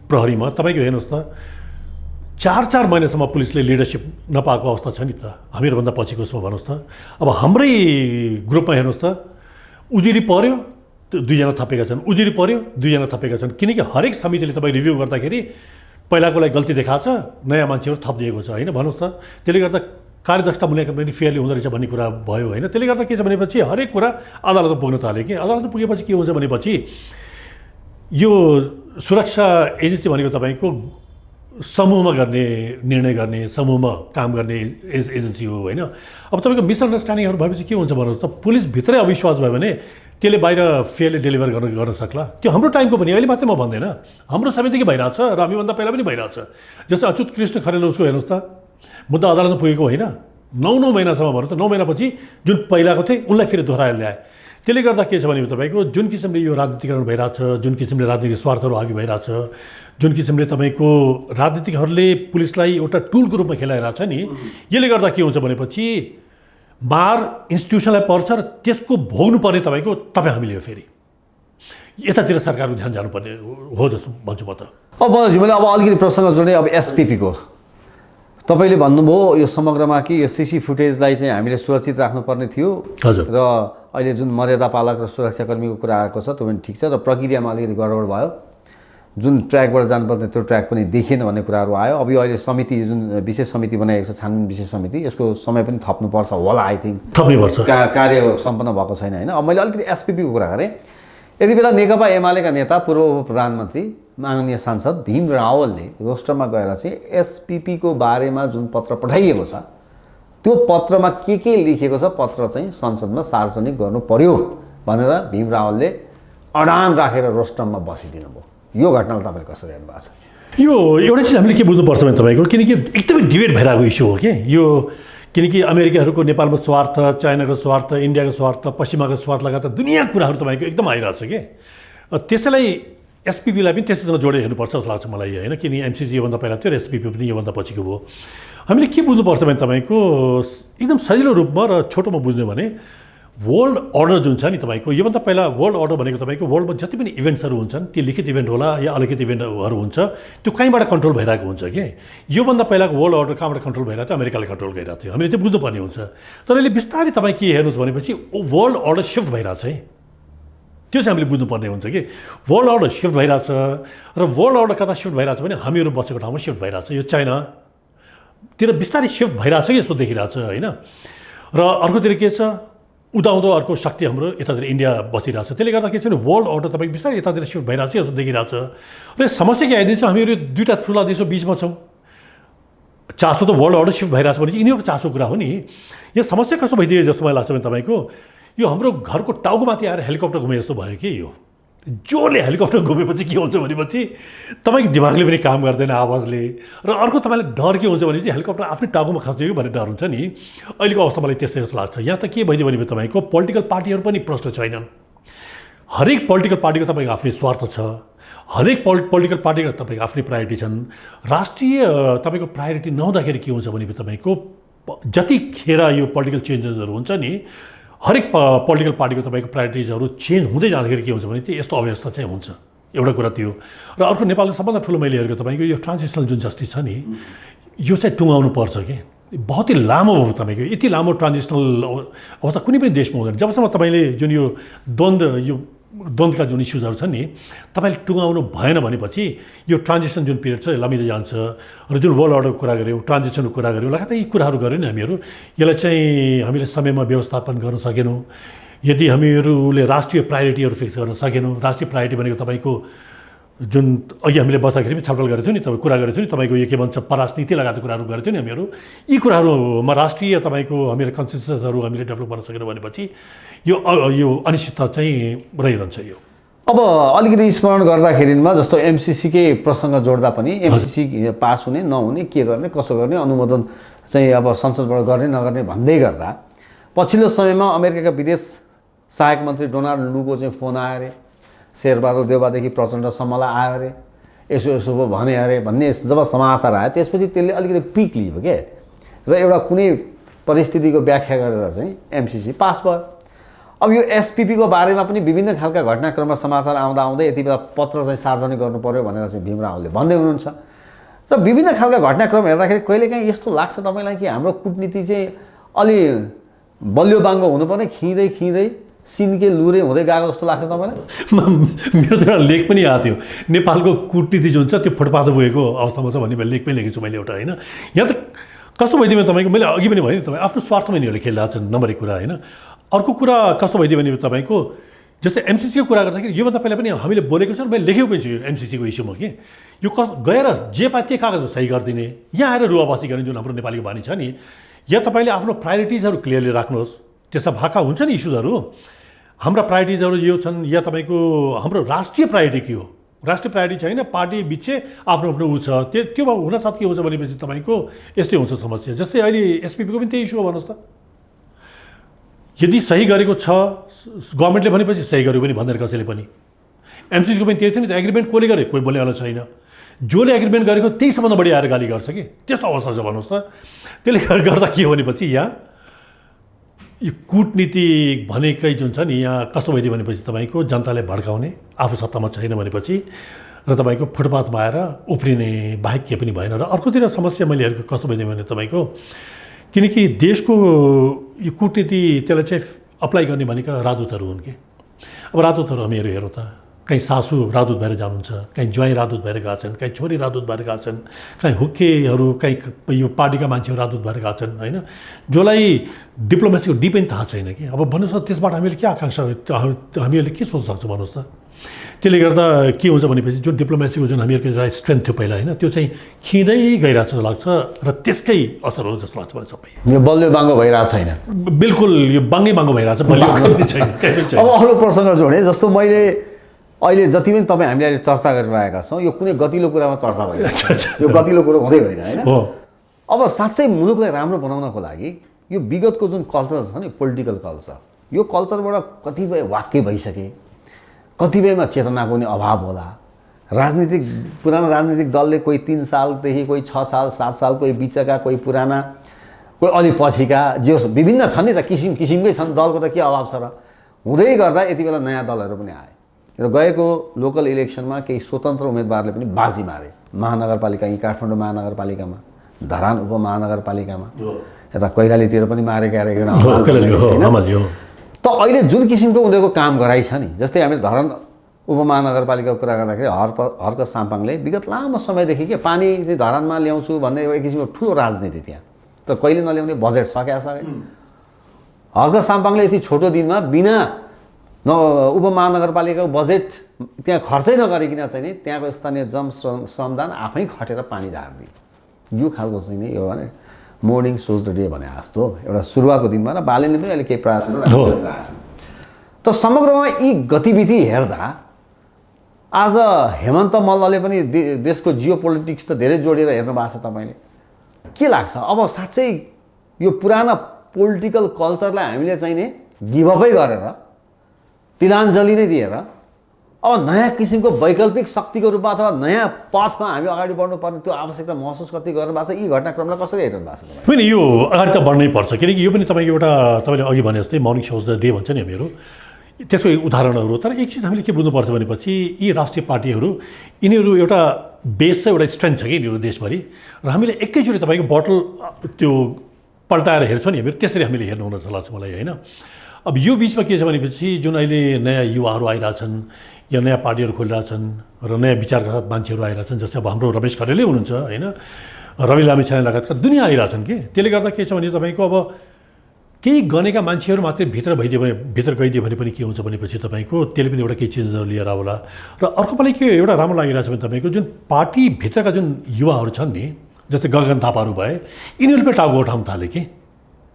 प्रहरीमा, तपाईँको हेर्नुहोस् त 4 महिनासम्म पुलिसले लिडरसिप नपाएको अवस्था छ नि त, हामीहरूभन्दा पछिको उसमा भन्नुहोस् त। अब हाम्रै ग्रुपमा हेर्नुहोस् त, उजुरी पऱ्यो 2 जना थपेका छन्, उजुरी पऱ्यो 2 जना थपेका छन्। किनकि हरेक समितिले तपाईँ रिभ्यू गर्दाखेरि पहिलाकोलाई गल्ती देखाएको छ, नयाँ मान्छेहरू थपिदिएको छ होइन, भन्नुहोस् त। त्यसले गर्दा कार्यदक्षता मूल्याङ्कन पनि फेयरली हुँदो रहेछ भन्ने कुरा भयो होइन। त्यसले गर्दा के छ भनेपछि हरेक कुरा अदालतमा पुग्न थाल्यो कि। अदालतमा पुगेपछि के हुन्छ भनेपछि यो सुरक्षा एजेन्सी भनेको तपाईँको समूहमा गर्ने निर्णय गर्ने, समूहमा काम गर्ने एजेन्सी हो होइन। अब तपाईँको मिसअन्डरस्ट्यान्डिङहरू भएपछि के हुन्छ भन्नुहोस् त, पुलिसभित्रै अविश्वास भयो भने त्यसले बाहिर फेयरली डेलिभर गर्न सक्ला। त्यो हाम्रो टाइमको पनि, अहिले मात्रै म भन्दैन, हाम्रो समयदेखि भइरहेछ र हामीभन्दा पहिला पनि भइरहेछ। जस्तै अच्युत कृष्ण खरेल उसको हेर्नुहोस् त, मुद्दा अदालतमा पुगेको होइन, 9 महिनासम्म भन्नु त 9 महिनापछि जुन पहिलाको थिए उनलाई फेरि दोहोऱ्याएर ल्याए। त्यसले गर्दा के छ भने तपाईँको जुन किसिमले यो राजनीतिकरण भइरहेछ, जुन किसिमले राजनीतिक स्वार्थहरू हावी भइरहेछ, जुन किसिमले तपाईँको राजनीतिकहरूले पुलिसलाई एउटा टुलको रूपमा खेलाइरहेछ नि, यसले गर्दा के हुन्छ भनेपछि मार इन्स्टिट्युसनलाई पर्छ र त्यसको भोग्नुपर्ने तपाईँ हामीले हो। फेरि यतातिर सरकारको ध्यान जानुपर्ने हो जस्तो भन्छु म त। अब मनोजी, मैले अब अलिकति प्रसङ्ग जोडेँ अब एसपिपीको। तपाईँले भन्नुभयो यो समग्रमा कि यो सीसी फुटेजलाई चाहिँ हामीले सुरक्षित राख्नुपर्ने थियो। हजुर। र अहिले जुन मर्यादा पालक र सुरक्षाकर्मीको कुरा आएको छ त्यो पनि ठिक छ, र प्रक्रियामा अलिकति गडबड भयो, जुन ट्र्याकबाट जानुपर्ने त्यो ट्र्याक पनि देखिएन भन्ने कुराहरू आयो। अब यो अहिले समिति जुन विशेष समिति बनाएको छ, छानबिन विशेष समिति, यसको समय पनि थप्नुपर्छ होला आई थिङ्क, थप्नुपर्छ, कार्य सम्पन्न भएको छैन होइन। अब मैले अलिकति एसपिपीको कुरा गरेँ। यति बेला नेकपा एमालेका नेता पूर्व प्रधानमन्त्री माननीय सांसद भीम रावलले रोस्टरमा गएर चाहिँ एसपिपीको बारेमा जुन पत्र पठाइएको छ त्यो पत्रमा के लेखिएको छ, पत्र चाहिँ संसदमा सार्वजनिक गर्नु पर्यो भनेर भीम रावलले अडान राखेर रोस्टरमा बसिदिनु भयो। यो घटनालाई तपाईँले कसरी हेर्नु भएको छ? यो एउटा चिज हामीले के बुझ्नुपर्छ भने तपाईँको, किनकि एकदमै डिबेट भइरहेको इस्यु हो कि यो। किनकि अमेरिकाहरूको नेपालमा स्वार्थ, चाइनाको स्वार्थ, इन्डियाको स्वार्थ, पश्चिमाको स्वार्थ लगायत दुनियाँ कुराहरू तपाईँको एकदम आइरहेछ कि। त्यसैलाई एसपिपीलाई पनि त्यसैसँग जोडेर हेर्नुपर्छ जस्तो लाग्छ मलाई होइन। किन एमसिसी योभन्दा पहिला थियो र एसपिपी पनि योभन्दा पछिको भयो। हामीले के बुझ्नुपर्छ भने तपाईँको एकदम सजिलो रूपमा र छोटोमा बुझ्ने भने वर्ल्ड अर्डर जुन छ नि तपाईँको, योभन्दा पहिला वर्ल्ड अर्डर भनेको तपाईँको वर्ल्डमा जति पनि इभेन्ट्सहरू हुन्छन् त्यो लिखित इभेन्ट होला या अलिखित इभेन्टहरू हुन्छ, त्यो कहीँबाट कन्ट्रोल भइरहेको हुन्छ कि। योभन्दा पहिलाको वर्ल्ड अर्डर कहाँबाट कन्ट्रोल भइरहेको थियो? अमेरिकाले कन्ट्रोल गरिरहेको थियो। हामीले त्यो बुझ्नुपर्ने हुन्छ। तर अहिले बिस्तारै तपाईँ के हेर्नुहोस् भनेपछि वर्ल्ड अर्डर सिफ्ट भइरहेछ है, त्यो चाहिँ हामीले बुझ्नुपर्ने हुन्छ कि वर्ल्ड अर्डर सिफ्ट भइरहेछ। र वर्ल्ड अर्डर कता सिफ्ट भइरहेछ भने हामीहरू बसेको ठाउँमा सिफ्ट भइरहेछ, यो चाइनातिर बिस्तारै सिफ्ट भइरहेछ कि जस्तो देखिरहेछ होइन। र अर्कोतिर के छ, उदाउँदो अर्को शक्ति हाम्रो यतातिर इन्डिया बसिरहेछ। त्यसले गर्दा के छ भने वर्ल्ड अर्डर तपाईँ बिस्तारै यतातिर सिफ्ट भइरहेछ जस्तो देखिरहेछ। र समस्या के आइदिन्छ, हामीहरू 2टा ठुला देशको बिचमा छौँ, चासो त वर्ल्ड अर्डर सिफ्ट भइरहेछ भने यिनीहरूको चासोको कुरा हो नि। यहाँ समस्या कस्तो भइदियो जस्तो मलाई लाग्छ भने तपाईँको यो हाम्रो घरको टाउकोमाथि आएर हेलिकप्टर घुमे जस्तो भयो कि। यो जोरले हेलिकप्टर घुमेपछि के हुन्छ भनेपछि तपाईँको दिमागले पनि काम गर्दैन आवाजले। र अर्को तपाईँलाई डर के हुन्छ भनेपछि हेलिकप्टर आफ्नै टाउकोमा खस्दियो कि भन्ने डर हुन्छ नि। अहिलेको अवस्था मलाई त्यस्तै जस्तो लाग्छ। यहाँ त के भइदियो भने तपाईँको पोलिटिकल पार्टीहरू पनि प्रष्ट छैनन्। हरेक पोलिटिकल पार्टीको तपाईँको आफ्नै स्वार्थ छ, हरेक पोलिटिकल पार्टीको तपाईँको आफ्नै प्रायोरिटी छन्। राष्ट्रिय तपाईँको प्रायोरिटी नहुँदाखेरि के हुन्छ भने तपाईँको जतिखेर यो पोलिटिकल चेन्जेसहरू हुन्छ नि, हरेक पोलिटिकल पार्टीको तपाईँको प्रायोरिटिजहरू चेन्ज हुँदै जाँदाखेरि के हुन्छ भने त्यो यस्तो अव्यवस्था चाहिँ हुन्छ। एउटा कुरा त्यो। र अर्को नेपालको सबभन्दा ठुलो मैले हेरेको तपाईँको यो ट्रान्जिसनल जुन जस्टिस छ नि, यो चाहिँ टुङ्गाउनु पर्छ कि। बहुत ही लामो हो तपाईँको, यति लामो ट्रान्जिसनल अवस्था कुनै पनि देशमा हुँदैन। जबसम्म तपाईँले जुन यो द्वन्द्वका जुन इस्युजहरू छन् नि तपाईँले टुङ्गाउनु भएन भनेपछि यो ट्रान्जिसन जुन पिरियड छ लमिँदै जान्छ। र जुन वर्ल्ड अर्डरको कुरा गऱ्यौँ, ट्रान्जिसनको कुरा गऱ्यौँ, लगातार यी कुराहरू गऱ्यौँ नि हामीहरू, यसलाई चाहिँ हामीले समयमा व्यवस्थापन गर्न सकेनौँ। यदि हामीहरूले राष्ट्रिय प्रायोरिटीहरू फिक्स गर्न सकेनौँ, राष्ट्रिय प्रायोरिटी भनेको तपाईँको जुन अघि हामीले बस्दाखेरि पनि छलफल गरेको थियौँ नि, तपाईँ कुरा गरेको थियौँ नि, तपाईँको यो के भन्छ परराष्ट्र नीति लगायतको कुराहरू गरेको थियौँ नि हामीहरू। यी कुराहरूमा राष्ट्रिय तपाईँको हामीले कन्सेन्ससहरू हामीले डेभलप गर्न सकेनौँ भनेपछि यो अनिश्चितता चाहिँ रहिरहन्छ। यो अब अलिकति स्मरण गर्दाखेरिमा जस्तो एमसिसीकै प्रसङ्ग जोड्दा पनि एमसिसी पास हुने नहुने के गर्ने कसो गर्ने अनुमोदन चाहिँ अब संसदबाट गर्ने नगर्ने भन्दै गर्दा पछिल्लो समयमा अमेरिकाका विदेश सहायक मन्त्री डोनाल्ड लूको चाहिँ फोन आयो अरे, शेरबहादुर देउवादेखि प्रचण्डसम्मलाई आयो अरे, यसो पो भने अरे भन्ने जब समाचार आयो त्यसपछि त्यसले अलिकति पिक लियो के र एउटा कुनै परिस्थितिको व्याख्या गरेर चाहिँ एमसिसी पास भयो। अब यो एसपिपीको बारेमा पनि विभिन्न खालका घटनाक्रममा समाचार आउँदा आउँदै यति बेला पत्र चाहिँ सार्वजनिक गर्नु पर्यो भनेर चाहिँ भीम रावलले भन्दै हुनुहुन्छ। र विभिन्न खालका घटनाक्रम हेर्दाखेरि कहिलेकाहीँ यस्तो लाग्छ तपाईँलाई कि हाम्रो कूटनीति चाहिँ अलि बलियो बाङ्गो हुनुपर्ने, खिँदै खिँदै सिन्के लुरे हुँदै गएको जस्तो लाग्छ तपाईँलाई? मेरो त एउटा लेख पनि आएको थियो, नेपालको कूटनीति जुन छ त्यो फुटपाथ पुगेको अवस्थामा छ भन्ने लेख पनि लेखेको छु मैले एउटा, होइन। यहाँ त कस्तो भइदियो भने तपाईँको, मैले अघि पनि भने तपाईँ आफ्नो स्वार्थमा यिनीहरूले खेलिरहेको छन्, नम्बर 1 कुरा, होइन। अर्को कुरा कस्तो भइदियो भने तपाईँको जस्तै एमसिसीको कुरा गर्दाखेरि योभन्दा पहिला पनि हामीले बोलेको छु र मैले लेखेको पनि छु यो एमसिसीको इस्युमा कि यो गएर जे पाए त्यही कागजहरू सही गरिदिने, यहाँ आएर रुवाबासी गर्ने जुन हाम्रो नेपालीको बानी छ नि, या तपाईँले आफ्नो प्रायोरिटिजहरू क्लियरली राख्नुहोस्। त्यस्ता भाका हुन्छ नि इस्युजहरू, हाम्रा प्रायोरिटिजहरू यो छन्, या तपाईँको हाम्रो राष्ट्रिय प्रायोरिटी के हो, राष्ट्रिय प्रायोरिटी छैन, पार्टी बिचे आफ्नो आफ्नो ऊ छ, त्यो हुनसाथ के हुन्छ भनेपछि तपाईँको यस्तै हुन्छ समस्या। जस्तै अहिले एसपिपीको पनि त्यही इस्यु हो भन्नुहोस् त, यदि सही गरेको छ गभर्मेन्टले भनेपछि सही गर्यो पनि भन्दैन कसैले पनि। एमसिसीको पनि त्यही थियो नि त, एग्रिमेन्ट कसले गरे कोही बोल्नेवाला छैन, जसले एग्रिमेन्ट गरेको त्यही सबभन्दा बढी आएर गाली गर्छ कि, त्यस्तो अवस्था छ भन्नुहोस् त। त्यसले गर्दा के हो भनेपछि यहाँ यो कूटनीति भनेकै जुन छ नि यहाँ कस्तो भइदियो भनेपछि तपाईँको जनतालाई भड्काउने, आफू सत्तामा छैन भनेपछि र तपाईँको फुटपाथमा आएर उफ्रिने बाहेक के पनि भएन। र अर्कोतिर समस्या मैले हेरेको कस्तो भइदियो भने तपाईँको, किनकि देशको यो कूटनीति त्यसलाई चाहिँ अप्लाई गर्ने भनेका राजदूतहरू हुन् कि। अब राजदूतहरू हामीहरू हेरौँ त, कहीँ सासू राजदूत भएर जानुहुन्छ, कहीँ ज्वाइँ राजदूत भएर गएको छन्, कहीँ छोरी राजदूत भएर गएको छन्, कहीँ हुक्केहरू, कहीँ यो पार्टीका मान्छेहरू राजदूत भएर गएको छन्, होइन। जसलाई डिप्लोमेसीको डी पनि थाहा छैन कि। अब भन्नुहोस् न त्यसबाट हामीले के आकाङ्क्षा, हामीहरूले के सोच्न सक्छौँ भन्नुहोस् त। त्यसले गर्दा के हुन्छ भनेपछि जुन डिप्लोमेसीको जुन हामीहरूको एउटा स्ट्रेन्थ थियो पहिला, होइन, त्यो चाहिँ खिँदै गइरहेको जस्तो लाग्छ र त्यसकै असर हो जस्तो लाग्छ मलाई सबै। यो बलियो बाङ्गो भइरहेको छैन, बिल्कुल यो बाङ्गै बाङ्गो भइरहेको छ, बलियो छैन। अब अरू प्रसङ्ग जोडेँ, जस्तो मैले अहिले जति पनि तपाईँ हामीले अहिले चर्चा गरिरहेका छौँ यो कुनै गतिलो कुरामा चर्चा भइरहेको छ, यो गतिलो कुरो हुँदै होइन, होइन। अब साँच्चै मुलुकलाई राम्रो बनाउनको लागि यो विगतको जुन कल्चर छ नि, पोलिटिकल कल्चर, यो कल्चरबाट कतिपय वाक्य भइसके, कतिपयमा चेतनाको नि अभाव होला। राजनीतिक पुरानो राजनीतिक दलले कोही 3 सालदेखि, कोही 6 साल 7 साल, कोही बिचका, कोही पुराना, कोही अलि पछिका, जे विभिन्न छन् नि त, किसिम किसिमकै छन्, दलको त के अभाव छ र। हुँदै गर्दा यति बेला नयाँ दलहरू पनि आए र गएको लोकल इलेक्सनमा केही स्वतन्त्र उम्मेदवारले पनि बाजी मारे। महानगरपालिका, यहीँ काठमाडौँ महानगरपालिकामा, धरान उपमहानगरपालिकामा, यता कैलालीतिर पनि मारेका होइन। त अहिले जुन किसिमको उनीहरूको काम गराइ छ नि, जस्तै हामीले धरान उपमहानगरपालिकाको कुरा गर्दाखेरि हर्क साम्पाङले विगत लामो समयदेखि के पानी चाहिँ धरानमा ल्याउँछु भन्ने एउटा किसिमको ठुलो राजनीति त्यहाँ, त कहिले नल्याउने बजेट सके। हर्क साम्पाङले यति छोटो दिनमा बिना उपमहानगरपालिकाको बजेट त्यहाँ खर्चै नगरिकन चाहिँ नि त्यहाँको स्थानीय श्रमदान आफै खटेर पानी झारिदिए। यो खालको चाहिँ नि यो भने मोर्निङ सोज द डे भने जस्तो एउटा सुरुवातको दिनमा र बालेनले पनि अहिले केही प्रयासहरू गरिरहेका छन्। त समग्रमा यी गतिविधि हेर्दा आज हेमन्त मल्लले पनि देशको जियो पोलिटिक्स त धेरै जोडेर हेर्नु भएको छ तपाईँले, के लाग्छ अब साँच्चै यो पुराना पोलिटिकल कल्चरलाई हामीले चाहिँ नि गिभअपै गरेर तिलाञ्जली नै दिएर अब नयाँ किसिमको वैकल्पिक शक्तिको रूपमा अथवा नयाँ पथमा हामी अगाडि बढ्नुपर्ने त्यो आवश्यकता महसुस कति गर्नु भएको छ? यी घटनाक्रमलाई कसरी हेर्नु भएको छ? होइन, यो अगाडि त बढ्नै पर्छ, किनकि यो पनि तपाईँको एउटा तपाईँले अघि भने जस्तै मर्निङ सोज द डे भन्छ नि हामीहरू, त्यसको उदाहरणहरू। तर एक चिज हामीले के बुझ्नुपर्छ भनेपछि यी राष्ट्रिय पार्टीहरू यिनीहरू एउटा बेस छ, एउटा स्ट्रेन्थ छ कि यो देशभरि, र हामीले एकैचोटि तपाईँको बोतल त्यो पल्टाएर हेर्छौँ नि हामीहरू, त्यसरी हामीले हेर्नु हुन जस्तो लाग्छ मलाई होइन। अब यो बिचमा के छ भनेपछि जुन अहिले नयाँ युवाहरू आइरहेछन् या नयाँ पार्टीहरू खोलिरहेछन् र नयाँ विचारका साथ मान्छेहरू आइरहेछन्, जस्तै अब हाम्रो रमेश खरेलै हुनुहुन्छ होइन, रवि लामिछाने लगायतका दुनियाँ आइरहेछन् कि। त्यसले गर्दा के छ भने तपाईँको अब केही गनेका मान्छेहरू मात्रै भित्र गइदियो भने पनि के हुन्छ भनेपछि तपाईँको त्यसले पनि एउटा केही चिजहरू लिएर आउला। र अर्को पालि के एउटा राम्रो लागिरहेछ भने तपाईँको जुन पार्टीभित्रका जुन युवाहरू छन् नि, जस्तै गगन थापाहरू भए, यिनीहरूले पनि टाउको उठाउन थाले कि,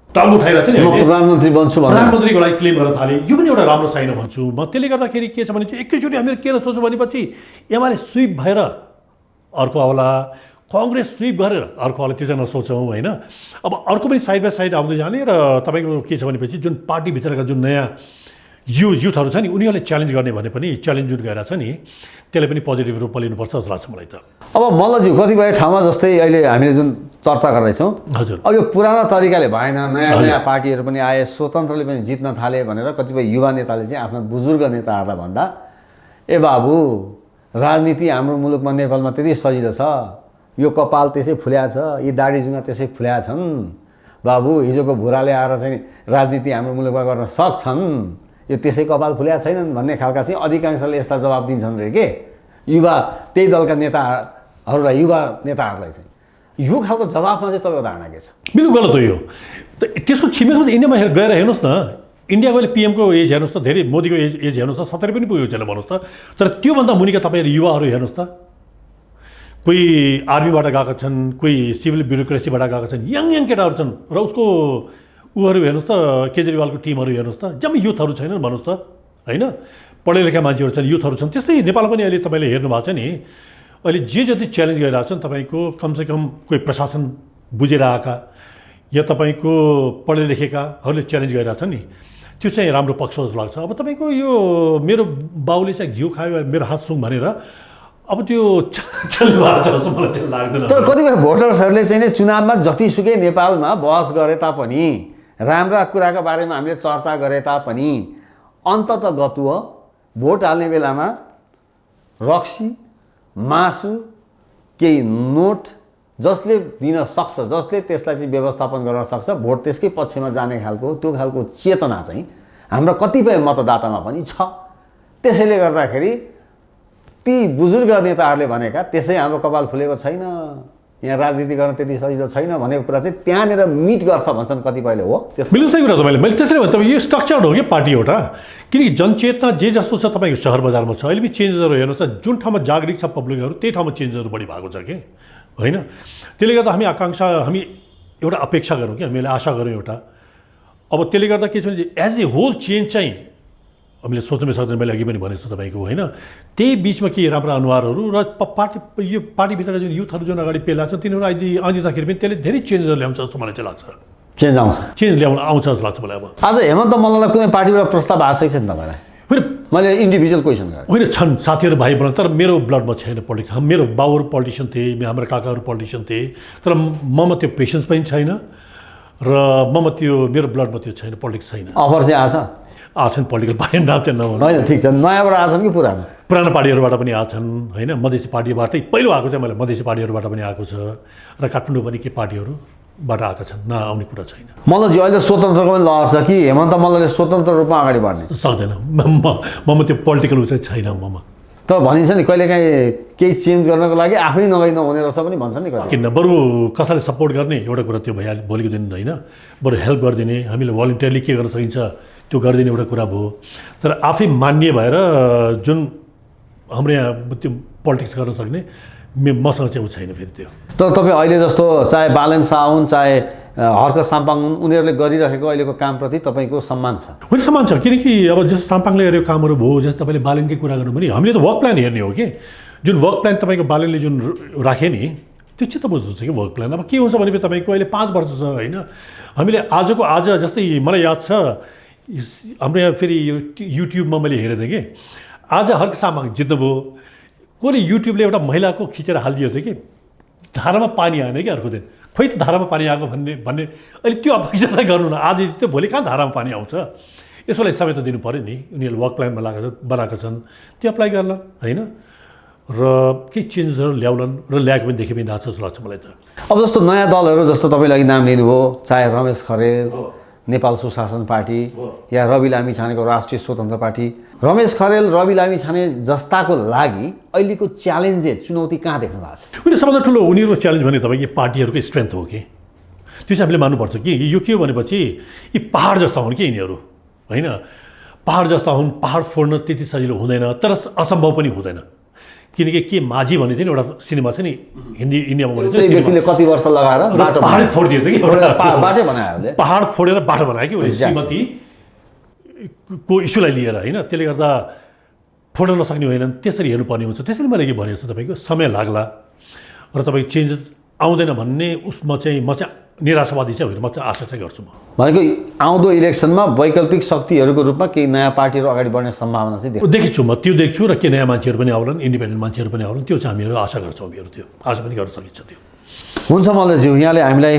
टाउको उठाइरहेको छ नि, प्रधानमन्त्री बन्छु प्रधानमन्त्रीको लागि क्लेम गर्न थाले। यो पनि एउटा राम्रो साइन भन्छु म। त्यसले गर्दाखेरि के छ भने चाहिँ एकैचोटि हामीले के सोच्छौँ भनेपछि एमाले स्विप भएर अर्को आउला, काङ्ग्रेस स्विप गरेर अर्को आउला, त्यो चाहिँ नसोचौँ होइन। अब अर्को पनि साइड बाई साइड आउँदै जाने, र तपाईँको के छ भनेपछि जुन पार्टीभित्रका जुन नयाँ युथहरू छ नि, उनीहरूले च्यालेन्ज गर्ने भने पनि च्यालेन्ज जुन गइरहेको छ नि, त्यसले पनि पोजिटिभ रूपमा लिनुपर्छ जस्तो लाग्छ मलाई त। अब मल्लज्यू कतिपय ठाउँमा जस्तै अहिले हामीले जुन चर्चा गर्दैछौँ, हजुर, अब यो पुरानो तरिकाले भएन, नयाँ पार्टीहरू पनि आए, स्वतन्त्रले पनि जित्न थाले भनेर कतिपय युवा नेताले चाहिँ आफ्ना बुजुर्ग नेताहरूलाई भन्दा, ए बाबु राजनीति हाम्रो मुलुकमा नेपालमा त्यति सजिलो छ, यो कपाल त्यसै फुल्या छ, यी दाढी जुङ्गा त्यसै फुल्या छन्, बाबु हिजोको भुराले आएर चाहिँ राजनीति हाम्रो मुलुकमा गर्न सक्छन्, यो त्यसै कपाल फुल्या छैनन् भन्ने खालका चाहिँ अधिकांशले यस्ता जवाब दिन्छन् रे के युवा, त्यही दलका नेताहरूलाई, युवा नेताहरूलाई चाहिँ। यो खालको जवाबमा चाहिँ तपाईँको धारणा के छ? बिल्कुल गलत हो यो। त्यसको छिमेकमा त इन्डियामा गएर हेर्नुहोस् न, इन्डियाको अहिले पिएमको एज हेर्नुहोस् त, धेरै मोदीको एज हेर्नुहोस् त, 70 पनि पुग्यो त्यसलाई भन्नुहोस् त। तर त्योभन्दा मुनिका तपाईँहरू युवाहरू हेर्नुहोस् त, कोही आर्मीबाट गएका छन्, कोही सिभिल ब्युरोक्रेसीबाट गएका छन्, यङ केटाहरू छन्, र उसको उहरू हेर्नुहोस् त, केजरीवालको टिमहरू हेर्नुहोस् त, जम्मै युथहरू छैनन् भन्नुहोस् त होइन, पढे लेखा मान्छेहरू छन्, युथहरू छन्। त्यस्तै नेपाल पनि अहिले तपाईँले हेर्नु भएको छ नि, अहिले जे जति च्यालेन्ज गरिरहेको छन् तपाईँको कमसेकम कोही प्रशासन बुझेर आएका या तपाईँको पढे लेखेकाहरूले च्यालेन्ज गरिरहेछन् नि, त्यो चाहिँ राम्रो पक्ष जस्तो लाग्छ। अब तपाईँको यो मेरो बाउले चाहिँ घिउ खायो मेरो हात सुङ भनेर अब त्यो चल्नु भएको छ जस्तो मलाई चाहिँ लाग्दैन। तर कतिपय भोटर्सहरूले चाहिँ नि चुनावमा जतिसुकै नेपालमा बहस गरे तापनि, राम्रा कुराको बारेमा हामीले चर्चा गरे तापनि, अन्ततगतुव भोट हाल्ने बेलामा रक्सी, मासु, केही नोट जसले दिन सक्छ, जसले त्यसलाई चाहिँ व्यवस्थापन गर्न सक्छ, भोट त्यसकै पक्षमा जाने खालको त्यो खालको चेतना चाहिँ हाम्रो कतिपय मतदातामा पनि छ। त्यसैले गर्दाखेरि ती बुजुर्ग नेताहरूले भनेका त्यसै हाम्रो कपाल फुलेको छैन, यहाँ राजनीति गर्न त्यति सजिलो छैन भनेको कुरा चाहिँ त्यहाँनिर मिट गर्छ भन्छन् कतिपयले। हो, बिल्कुल सही कुरा तपाईँले, मैले त्यसरी भने तपाईँ यो स्ट्रक्चर्ड हो कि पार्टी एउटा, किनकि जनचेतना जे जस्तो छ तपाईँको सहर बजारमा छ, अहिले पनि चेन्जेसहरू हेर्नुहोस् त, जुन ठाउँमा जागृत छ पब्लिकहरू त्यही ठाउँमा चेन्जेसहरू बढी भएको छ कि होइन। त्यसले गर्दा हामी हामी एउटा अपेक्षा गरौँ कि हामीले आशा गरौँ एउटा। अब त्यसले गर्दा के छ भने एज ए होल चेन्ज चाहिँ हामीले सोच्नु सक्दैन, मैले अघि पनि भनेको छु तपाईँको होइन। त्यही बिचमा के राम्रा अनुहारहरू र यो पार्टीभित्रका जुन युथहरू जुन अगाडि पेला छन् तिनीहरू आइदिँदाखेरि पनि त्यसले धेरै चेन्जहरू ल्याउँछ जस्तो मलाई चाहिँ लाग्छ। चेन्ज ल्याउन आउँछ जस्तो लाग्छ मलाई। अब आज हेमन्त मल्ललाई कुनै पार्टीबाट प्रस्ताव आएको छैन तपाईँलाई? होइन, मैले इन्डिभिजुअल क्वेसन गरेँ। होइन, छन् साथीहरू भाइ बहिनी, तर मेरो ब्लडमा छैन पोलिटिक्स। मेरो बाउहरू पोलिटिसियन थिए, हाम्रो काकाहरू पोलिटिसियन थिए, तर ममा त्यो पेसेन्स पनि छैन र ममा त्यो मेरो ब्लडमा त्यो छैन, पोलिटिक्स छैन। अफर चाहिँ आछन् पोलिटिकल पार्टी नाम चाहिँ नभन्नु होइन, ठिक छ, नयाँबाट आछन् कि पुरानो पार्टीहरूबाट पनि आछन् होइन। मधेसी पार्टीबाटै पहिलो आएको चाहिँ मैले मधेसी पार्टीहरूबाट पनि आएको छ, र काठमाडौँ पनि के पार्टीहरूबाट आएका छन्, नआउने कुरा छैन। मल्लजी अहिले स्वतन्त्रको पनि लहर छ कि हेमन्त मल्लले स्वतन्त्र रूपमा अगाडि बढ्ने सक्दैन? ममा त्यो पोलिटिकल ऊ चाहिँ छैन ममा। तर भनिन्छ नि कहिलेकाहीँ केही चेन्ज गर्नको लागि आफै नगई नहुने रहेछ पनि भन्छ नि कहिले। किन बरु कसैले सपोर्ट गर्ने एउटा कुरा त्यो भइहाल्यो भोलिको दिन होइन, बरु हेल्प गरिदिने, हामीले भलिन्टियरली के गर्न सकिन्छ त्यो गरिदिने एउटा कुरा भयो। तर आफै मान्य भएर जुन हाम्रो यहाँ त्यो पोलिटिक्स गर्न सक्ने मसँग चाहिँ ऊ छैन फेरि त्यो। तर तपाईँ अहिले जस्तो चाहे बालन शाह हुन्, चाहे हर्क साम्पाङ हुन्, उनीहरूले गरिरहेको अहिलेको कामप्रति तपाईँको सम्मान छ? होइन, सम्मान छ, किनकि अब जस्तो साम्पाङले गरेको कामहरू भयो, जस्तो तपाईँले बालनकै कुरा गर्नु भने हामीले त वर्क प्लान हेर्ने हो कि, जुन वर्क प्लान तपाईँको बालनले जुन राखे नि त्यो चित्त बुझ्नु छ कि वर्क प्लान। अब के हुन्छ भनेपछि तपाईँको अहिले 5 वर्ष छ होइन, हामीले आज जस्तै मलाई याद छ हाम्रो यहाँ फेरि यो युट्युबमा मैले हेरेको थिएँ कि आज हर्क साम्पाङ जित्नुभयो, कसले युट्युबले एउटा महिलाको खिचेर हालिदिएको थियो कि धारामा पानी आएन कि अर्को दिन, खोइ त धारामा पानी आएको भन्ने अहिले त्यो अपेक्षा चाहिँ गर्नु न। आज त्यो भोलि कहाँ धारामा पानी आउँछ, यसोलाई समय त दिनु पऱ्यो नि। उनीहरूले वर्क प्लानमा बनाएका छन्, त्यो एप्लाई गर्ला होइन। र केही चेन्जेसहरू ल्याउलान् र ल्याएको पनि देखे पनि लाग्छ जस्तो लाग्छ मलाई त। अब जस्तो नयाँ दलहरू जस्तो तपाईँले अघि नाम लिनुभयो, चाहे रमेश खरेल नेपाल सुशासन पार्टी या रवि लामिछानेको राष्ट्रिय स्वतन्त्र पार्टी, रमेश खरेल रवि लामिछाने जस्ताको लागि अहिलेको च्यालेन्जेस चुनौती कहाँ देख्नु भएको छ? उनीहरू सबभन्दा ठुलो उनीहरूको च्यालेन्ज भने तपाईँको पार्टीहरूको स्ट्रेन्थ हो कि त्यो चाहिँ हामीले मान्नुपर्छ कि यो के हो भनेपछि यी पहाड जस्ता हुन् कि यिनीहरू, होइन? पहाड जस्ता हुन्, पहाड फोड्न त्यति सजिलो हुँदैन, तर असम्भव पनि हुँदैन। किनकि के माझी भन्ने थियो नि एउटा सिनेमा छ नि हिन्दी इन्डियामा भनेको त्यही व्यक्तिले कति वर्ष लगाएर बाटो पहाड फोडिदियो थियो कि बाटै बनायो उसले। पहाड फोडेर बाटो बनायो कि उसले श्रीमतीको इस्युलाई लिएर, होइन? त्यसले गर्दा फोड्न नसक्ने होइनन्, त्यसरी हेर्नुपर्ने हुन्छ। त्यसरी मैले के भनेको छु तपाईँको समय लाग्ला र तपाईँ चेन्जेस आउँदैन भन्ने उसमा चाहिँ म चाहिँ निराशावादी चाहिँ होइन, म चाहिँ आशा चाहिँ गर्छु। म भनेको आउँदो इलेक्सनमा वैकल्पिक शक्तिहरूको रूपमा केही नयाँ पार्टीहरू अगाडि बढ्ने सम्भावना चाहिँ देखेछु म, त्यो देख्छु र के नयाँ मान्छेहरू पनि आउलान्, इन्डिपेन्डेन्ट मान्छेहरू पनि आउलान्, त्यो चाहिँ हामीहरू आशा गर्छौँ। हामीहरू त्यो आशा पनि गर्न सकिन्छ। त्यो हुन्छ मल्लज्यू, यहाँले हामीलाई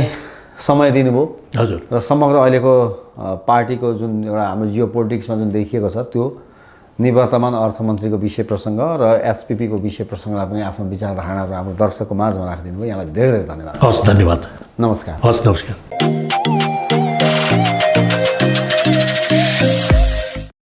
समय दिनुभयो। हजुर। र समग्र अहिलेको पार्टीको जुन एउटा हाम्रो जियो पोलिटिक्समा जुन देखिएको छ त्यो निवर्तमान अर्थमन्त्रीको विषय प्रसङ्ग र एसपिपीको विषय प्रसङ्गलाई पनि आफ्नो विचारधाराहरू हाम्रो दर्शकको माझमा राखिदिनु भयो। यहाँलाई धेरै धेरै धन्यवाद। हस्, धन्यवाद। नमस्कार। हस्, नमस्कार।